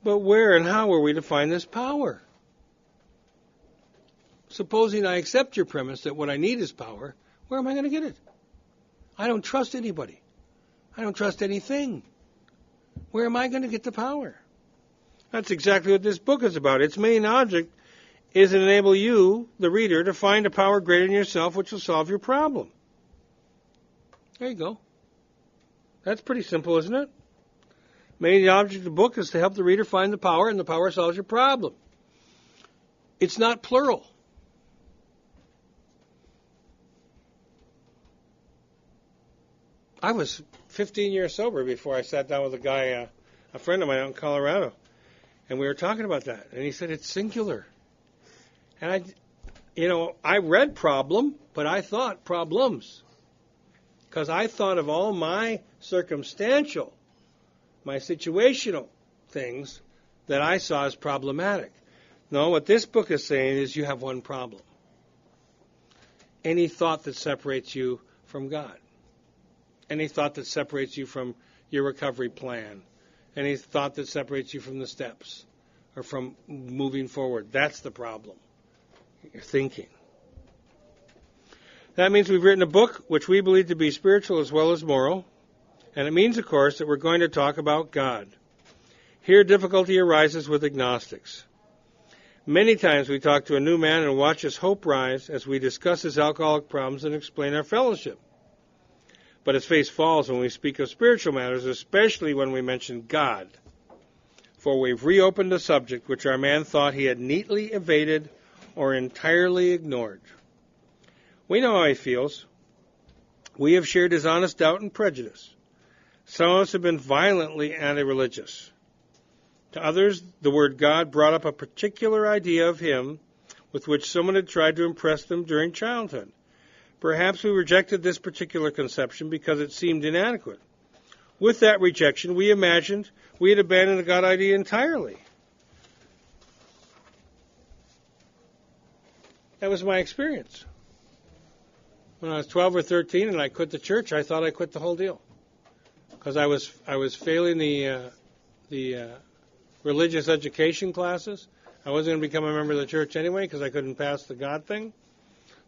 But where and how are we to find this power? Supposing I accept your premise that what I need is power, where am I going to get it? I don't trust anybody. I don't trust anything. Where am I going to get the power? That's exactly what this book is about. Its main object is to enable you, the reader, to find a power greater than yourself which will solve your problem. There you go. That's pretty simple, isn't it? Main object of the book is to help the reader find the power, and the power solves your problem. It's not plural. I was 15 years sober before I sat down with a guy, a friend of mine out in Colorado, and we were talking about that. And he said, it's singular. And I read problem, but I thought problems. Because I thought of all my circumstantial, my situational things that I saw as problematic. No, what this book is saying is you have one problem. Any thought that separates you from God. Any thought that separates you from your recovery plan. Any thought that separates you from the steps or from moving forward. That's the problem. Your thinking. That means we've written a book which we believe to be spiritual as well as moral. And it means, of course, that we're going to talk about God. Here difficulty arises with agnostics. Many times we talk to a new man and watch his hope rise as we discuss his alcoholic problems and explain our fellowship. But his face falls when we speak of spiritual matters, especially when we mention God. For we've reopened a subject which our man thought he had neatly evaded or entirely ignored. We know how he feels. We have shared his honest doubt and prejudice. Some of us have been violently anti-religious. To others, the word God brought up a particular idea of him with which someone had tried to impress them during childhood. Perhaps we rejected this particular conception because it seemed inadequate. With that rejection, we imagined we had abandoned the God idea entirely. That was my experience. When I was 12 or 13 and I quit the church, I thought I quit the whole deal. Because I was failing the religious education classes. I wasn't going to become a member of the church anyway because I couldn't pass the God thing.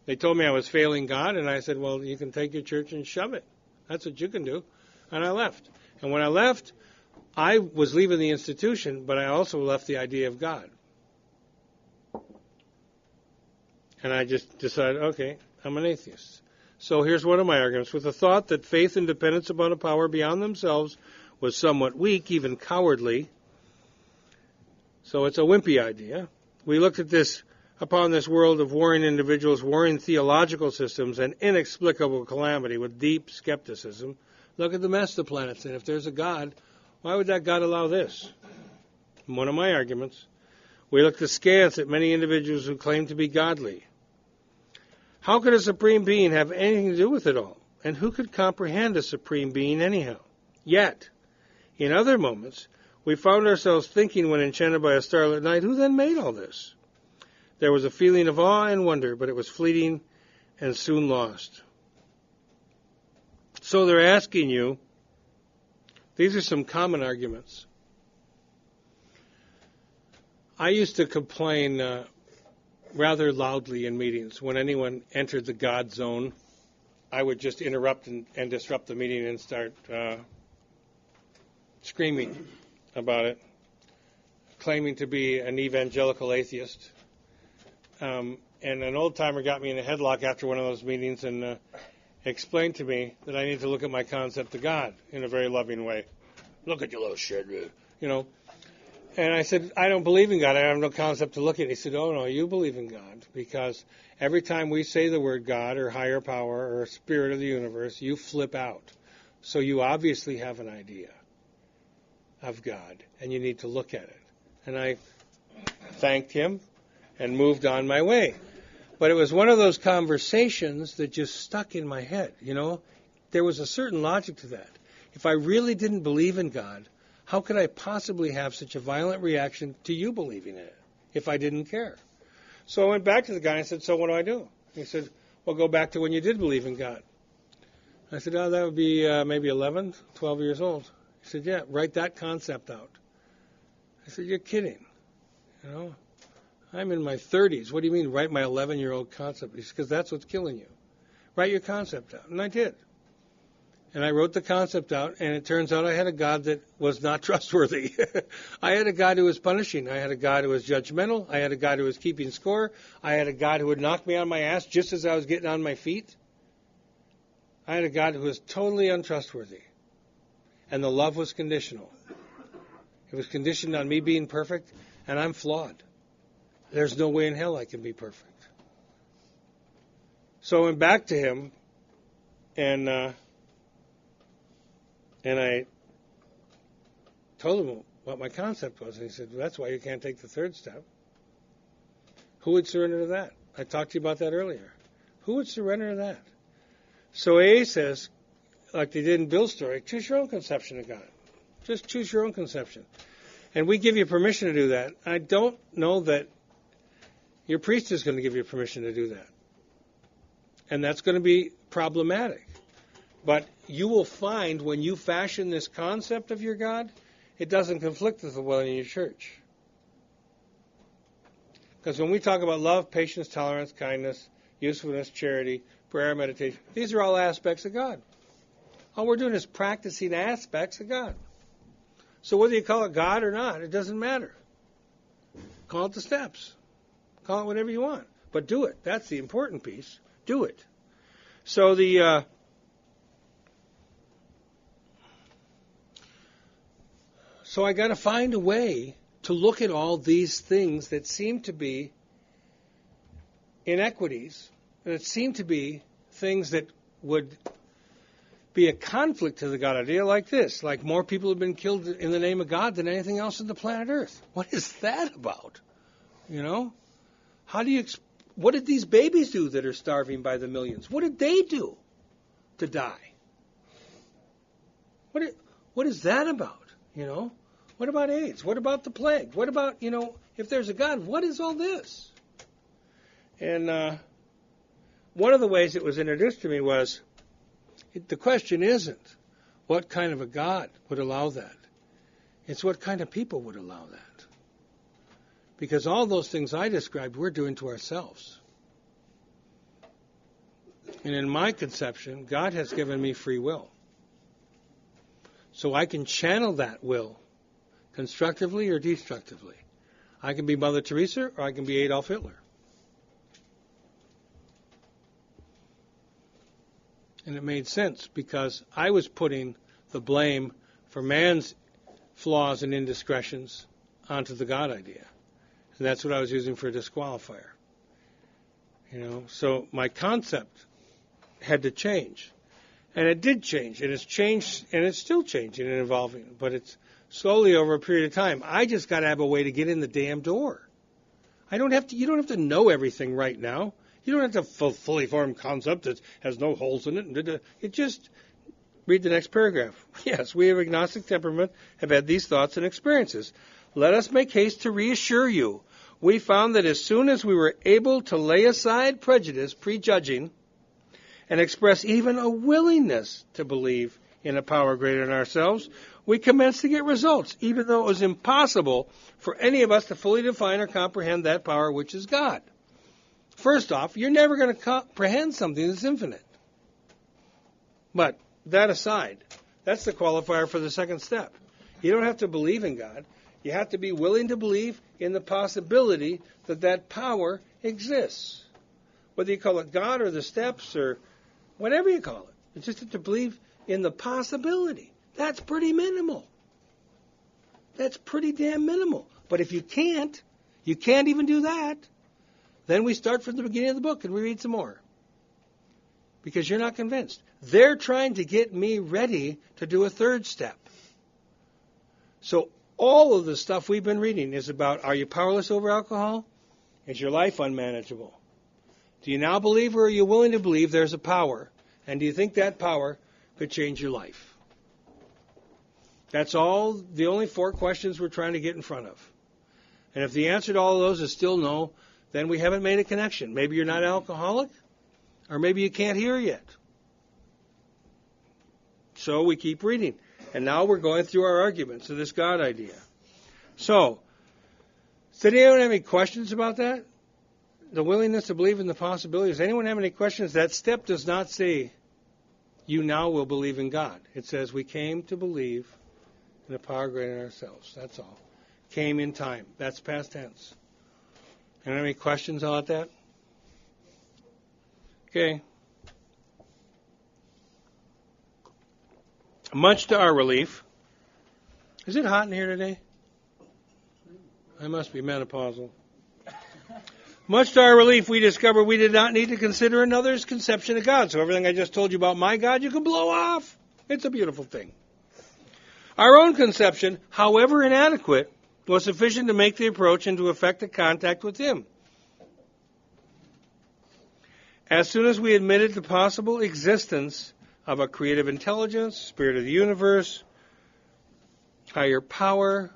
They told me I was failing God, and I said, well, you can take your church and shove it. That's what you can do. And I left. And when I left, I was leaving the institution, but I also left the idea of God. And I just decided, okay, I'm an atheist. So here's one of my arguments. With the thought that faith and dependence upon a power beyond themselves was somewhat weak, even cowardly, so it's a wimpy idea, we looked at upon this world of warring individuals, warring theological systems, and inexplicable calamity with deep skepticism. Look at the mess the planet's in. If there's a God, why would that God allow this? One of my arguments. We looked askance at many individuals who claim to be godly. How could a supreme being have anything to do with it all? And who could comprehend a supreme being anyhow? Yet, in other moments, we found ourselves thinking when enchanted by a starlit night, who then made all this? There was a feeling of awe and wonder, but it was fleeting and soon lost. So they're asking you, these are some common arguments. I used to complain rather loudly in meetings. When anyone entered the God zone, I would just interrupt and disrupt the meeting and start screaming about it, claiming to be an evangelical atheist. And an old-timer got me in a headlock after one of those meetings and explained to me that I need to look at my concept of God in a very loving way. Look at your little shit, you know. And I said, I don't believe in God. I have no concept to look at. He said, oh, no, you believe in God, because every time we say the word God or higher power or spirit of the universe, you flip out. So you obviously have an idea of God, and you need to look at it. And I thanked him and moved on my way. But it was one of those conversations that just stuck in my head, you know. There was a certain logic to that. If I really didn't believe in God, how could I possibly have such a violent reaction to you believing in it if I didn't care? So I went back to the guy and I said, so what do I do? He said, well, go back to when you did believe in God. I said, oh, that would be maybe 11, 12 years old. He said, yeah, write that concept out. I said, you're kidding. You know, I'm in my 30s. What do you mean, write my 11-year-old concept? He said, because that's what's killing you. Write your concept out. And I did. And I wrote the concept out, and it turns out I had a God that was not trustworthy. I had a God who was punishing. I had a God who was judgmental. I had a God who was keeping score. I had a God who would knock me on my ass just as I was getting on my feet. I had a God who was totally untrustworthy. And the love was conditional. It was conditioned on me being perfect, and I'm flawed. There's no way in hell I can be perfect. So I went back to him, and I told him what my concept was, and he said, well, that's why you can't take the third step. Who would surrender to that? I talked to you about that earlier. Who would surrender to that? So AA says, like they did in Bill's story, choose your own conception of God. Just choose your own conception. And we give you permission to do that. I don't know that your priest is going to give you permission to do that. And that's going to be problematic. But you will find when you fashion this concept of your God, it doesn't conflict with the will in your church. Because when we talk about love, patience, tolerance, kindness, usefulness, charity, prayer, meditation, these are all aspects of God. All we're doing is practicing aspects of God. So whether you call it God or not, it doesn't matter. Call it the steps. Call it whatever you want. But do it. That's the important piece. Do it. So So I got to find a way to look at all these things that seem to be inequities, and that seem to be things that would be a conflict to the God idea, like this. Like more people have been killed in the name of God than anything else on the planet Earth. What is that about? You know? What did these babies do that are starving by the millions? What did they do to die? What is that about? What about AIDS? What about the plague? What about, if there's a God, what is all this? And one of the ways it was introduced to me was, the question isn't what kind of a God would allow that. It's what kind of people would allow that. Because all those things I described, we're doing to ourselves. And in my conception, God has given me free will. So I can channel that will constructively or destructively. I can be Mother Teresa or I can be Adolf Hitler. And it made sense because I was putting the blame for man's flaws and indiscretions onto the God idea. And that's what I was using for a disqualifier. So my concept had to change. And it did change, and it's changed, and it's still changing and evolving, but it's slowly over a period of time. I just got to have a way to get in the damn door. You don't have to know everything right now. You don't have to fully formed concept that has no holes in it. It just, read the next paragraph. Yes, we of agnostic temperament have had these thoughts and experiences. Let us make haste to reassure you. We found that as soon as we were able to lay aside prejudice, prejudging, and express even a willingness to believe in a power greater than ourselves, we commenced to get results, even though it was impossible for any of us to fully define or comprehend that power which is God. First off, you're never going to comprehend something that's infinite. But that aside, that's the qualifier for the second step. You don't have to believe in God. You have to be willing to believe in the possibility that that power exists. Whether you call it God or the steps or whatever you call it. It's just to believe in the possibility. That's pretty minimal. That's pretty damn minimal. But if you can't even do that, then we start from the beginning of the book and we read some more. Because you're not convinced. They're trying to get me ready to do a third step. So all of the stuff we've been reading is about, are you powerless over alcohol? Is your life unmanageable? Do you now believe, or are you willing to believe there's a power? And do you think that power could change your life? That's all, the only 4 questions we're trying to get in front of. And if the answer to all of those is still no, then we haven't made a connection. Maybe you're not alcoholic, or maybe you can't hear yet. So we keep reading. And now we're going through our arguments of this God idea. So, does anyone have any questions about that? The willingness to believe in the possibility. Does anyone have any questions? That step does not say, you now will believe in God. It says, we came to believe in a power greater than ourselves. That's all. Came in time. That's past tense. Anyone have any questions about that? Okay. Much to our relief. Is it hot in here today? I must be menopausal. Much to our relief, we discovered we did not need to consider another's conception of God. So everything I just told you about my God, you can blow off. It's a beautiful thing. Our own conception, however inadequate, was sufficient to make the approach and to effect a contact with Him. As soon as we admitted the possible existence of a creative intelligence, spirit of the universe, higher power,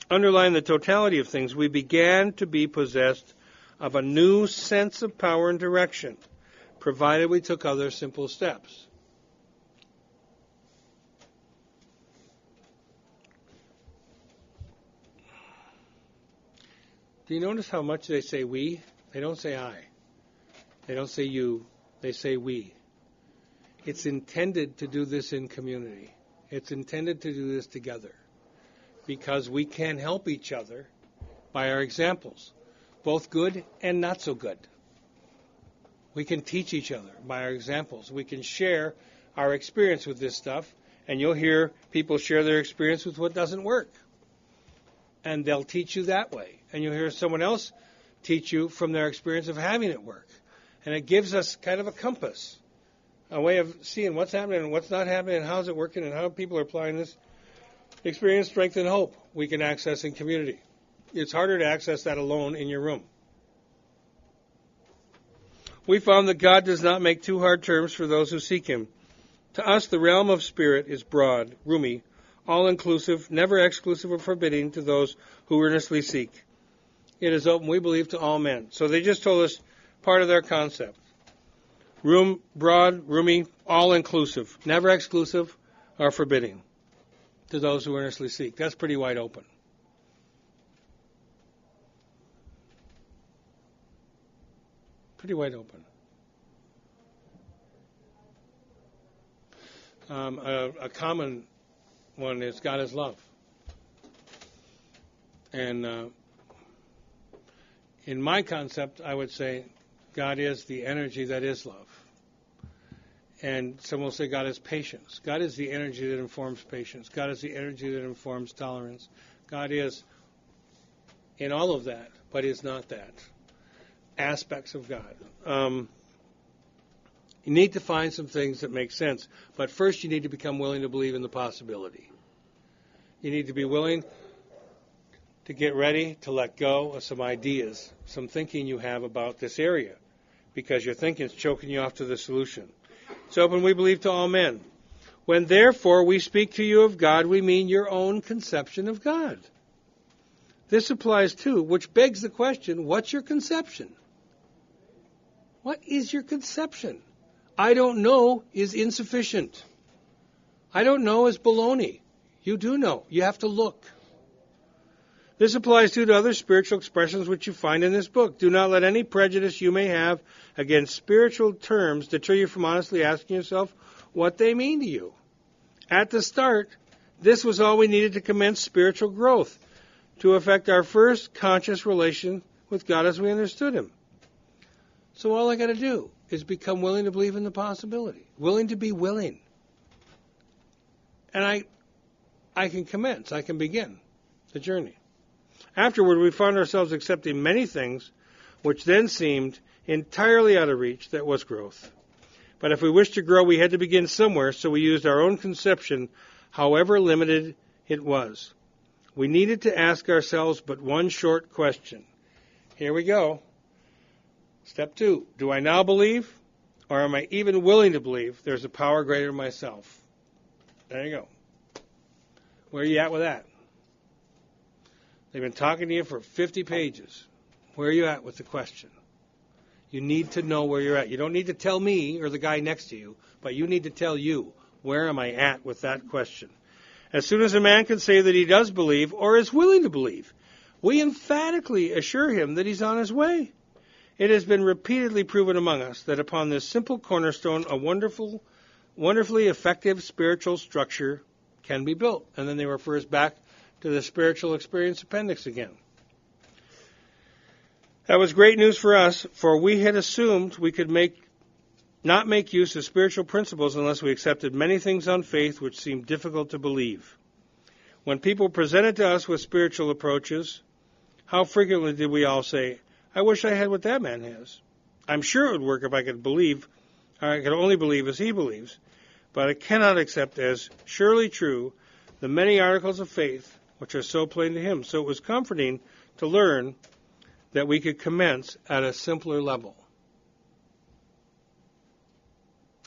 underlying the totality of things, we began to be possessed of a new sense of power and direction, provided we took other simple steps. Do you notice how much they say we? They don't say I. They don't say you. They say we. It's intended to do this in community. It's intended to do this together. Because we can help each other by our examples, both good and not so good. We can teach each other by our examples. We can share our experience with this stuff, and you'll hear people share their experience with what doesn't work. And they'll teach you that way. And you'll hear someone else teach you from their experience of having it work. And it gives us kind of a compass, a way of seeing what's happening and what's not happening and how's it working and how people are applying this. Experience, strength, and hope we can access in community. It's harder to access that alone in your room. We found that God does not make too hard terms for those who seek Him. To us, the realm of spirit is broad, roomy, all-inclusive, never exclusive or forbidding to those who earnestly seek. It is open, we believe, to all men. So they just told us part of their concept. Room, broad, roomy, all-inclusive, never exclusive or forbidding to those who earnestly seek. That's pretty wide open. Pretty wide open. A common one is God is love. And in my concept, I would say God is the energy that is love. And some will say God is patience. God is the energy that informs patience. God is the energy that informs tolerance. God is in all of that, but is not that. Aspects of God. You need to find some things that make sense. But first you need to become willing to believe in the possibility. You need to be willing to get ready to let go of some ideas, some thinking you have about this area, because your thinking is choking you off to the solution. It's open, we believe, to all men. When therefore we speak to you of God, we mean your own conception of God. This applies too, which begs the question, what's your conception? What is your conception? I don't know is insufficient. I don't know is baloney. You do know. You have to look. This applies too to other spiritual expressions which you find in this book. Do not let any prejudice you may have against spiritual terms deter you from honestly asking yourself what they mean to you. At the start, this was all we needed to commence spiritual growth, to affect our first conscious relation with God as we understood Him. So all I got to do is become willing to believe in the possibility, willing to be willing. And I can commence, I can begin the journey. Afterward, we found ourselves accepting many things which then seemed entirely out of reach. That was growth. But if we wished to grow, we had to begin somewhere, so we used our own conception, however limited it was. We needed to ask ourselves but one short question. Here we go. Step 2. Do I now believe, or am I even willing to believe there's a power greater than myself? There you go. Where are you at with that? They've been talking to you for 50 pages. Where are you at with the question? You need to know where you're at. You don't need to tell me or the guy next to you, but you need to tell you, where am I at with that question? As soon as a man can say that he does believe or is willing to believe, we emphatically assure him that he's on his way. It has been repeatedly proven among us that upon this simple cornerstone, a wonderfully effective spiritual structure can be built. And then they refer us back to the spiritual experience appendix again. That was great news for us, for we had assumed we could not make use of spiritual principles unless we accepted many things on faith which seemed difficult to believe. When people presented to us with spiritual approaches, how frequently did we all say, I wish I had what that man has. I'm sure it would work if I could believe, or I could only believe as he believes, but I cannot accept as surely true the many articles of faith which are so plain to him. So it was comforting to learn that we could commence at a simpler level.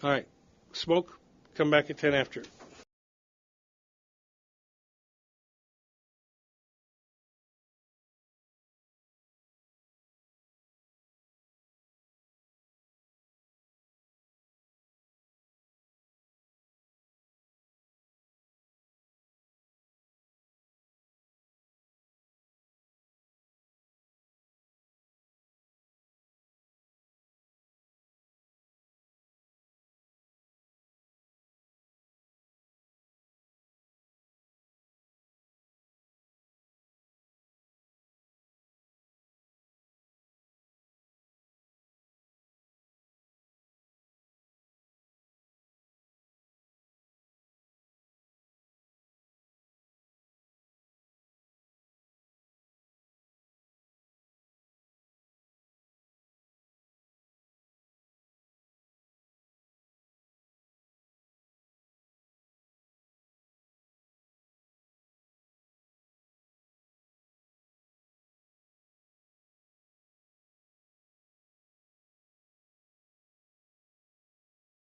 All right, smoke, come back at 10 after.